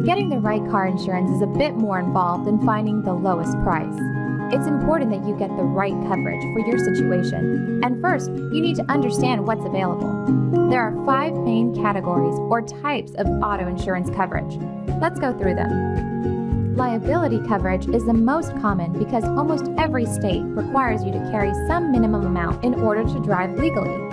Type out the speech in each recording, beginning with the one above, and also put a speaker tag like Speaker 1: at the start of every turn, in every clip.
Speaker 1: Getting the right car insurance is a bit more involved than finding the lowest price. It's important that you get the right coverage for your situation, and first, you need to understand what's available. There are 5 main categories or types of auto insurance coverage. Let's go through them. Liability coverage is the most common because almost every state requires you to carry some minimum amount in order to drive legally.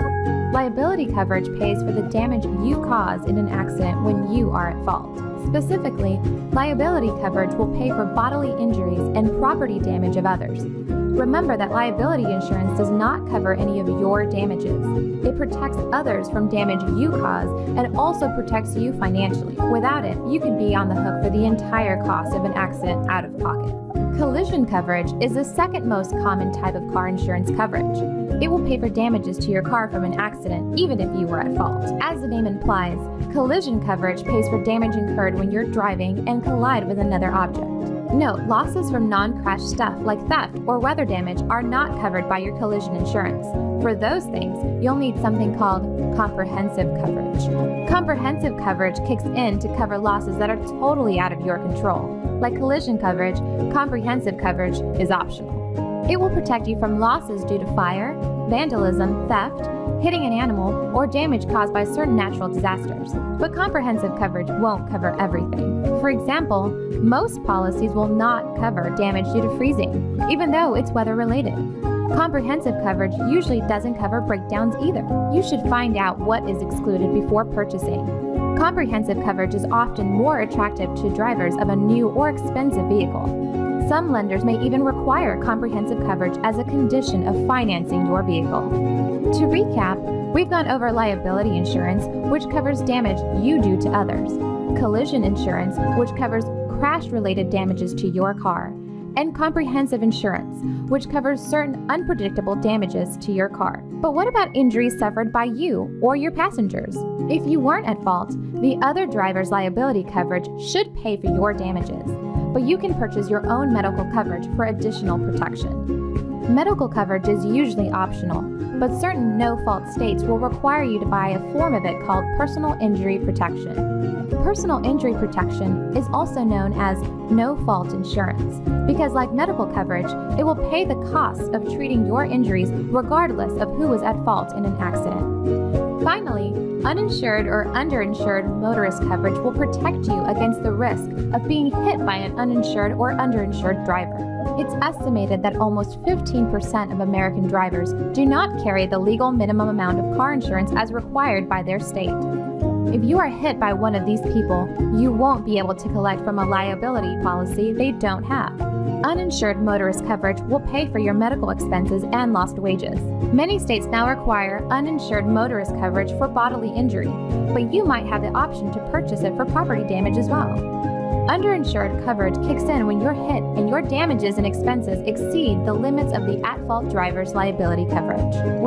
Speaker 1: Liability coverage pays for the damage you cause in an accident when you are at fault. Specifically, liability coverage will pay for bodily injuries and property damage of others. Remember that liability insurance does not cover any of your damages. It protects others from damage you cause and also protects you financially. Without it, you could be on the hook for the entire cost of an accident out of pocket. Collision coverage is the second most common type of car insurance coverage. It will pay for damages to your car from an accident, even if you were at fault. As the name implies, collision coverage pays for damage incurred when you're driving and collide with another object. Note, losses from non-crash stuff like theft or weather damage are not covered by your collision insurance. For those things, you'll need something called comprehensive coverage. Comprehensive coverage kicks in to cover losses that are totally out of your control. Like collision coverage, comprehensive coverage is optional. It will protect you from losses due to fire, vandalism, theft, hitting an animal, or damage caused by certain natural disasters. But comprehensive coverage won't cover everything. For example, most policies will not cover damage due to freezing, even though it's weather-related. Comprehensive coverage usually doesn't cover breakdowns either. You should find out what is excluded before purchasing. Comprehensive coverage is often more attractive to drivers of a new or expensive vehicle. Some lenders may even require comprehensive coverage as a condition of financing your vehicle. To recap, we've gone over liability insurance, which covers damage you do to others, collision insurance, which covers crash-related damages to your car, and comprehensive insurance, which covers certain unpredictable damages to your car. But what about injuries suffered by you or your passengers? If you weren't at fault, the other driver's liability coverage should pay for your damages, but you can purchase your own medical coverage for additional protection. Medical coverage is usually optional, but certain no-fault states will require you to buy a form of it called personal injury protection. Personal injury protection is also known as no-fault insurance because, like medical coverage, it will pay the cost of treating your injuries regardless of who was at fault in an accident. Finally, uninsured or underinsured motorist coverage will protect you against the risk of being hit by an uninsured or underinsured driver. It's estimated that almost 15% of American drivers do not carry the legal minimum amount of car insurance as required by their state. If you are hit by one of these people, you won't be able to collect from a liability policy they don't have. Uninsured motorist coverage will pay for your medical expenses and lost wages. Many states now require uninsured motorist coverage for bodily injury, but you might have the option to purchase it for property damage as well. Underinsured coverage kicks in when you're hit and your damages and expenses exceed the limits of the at-fault driver's liability coverage.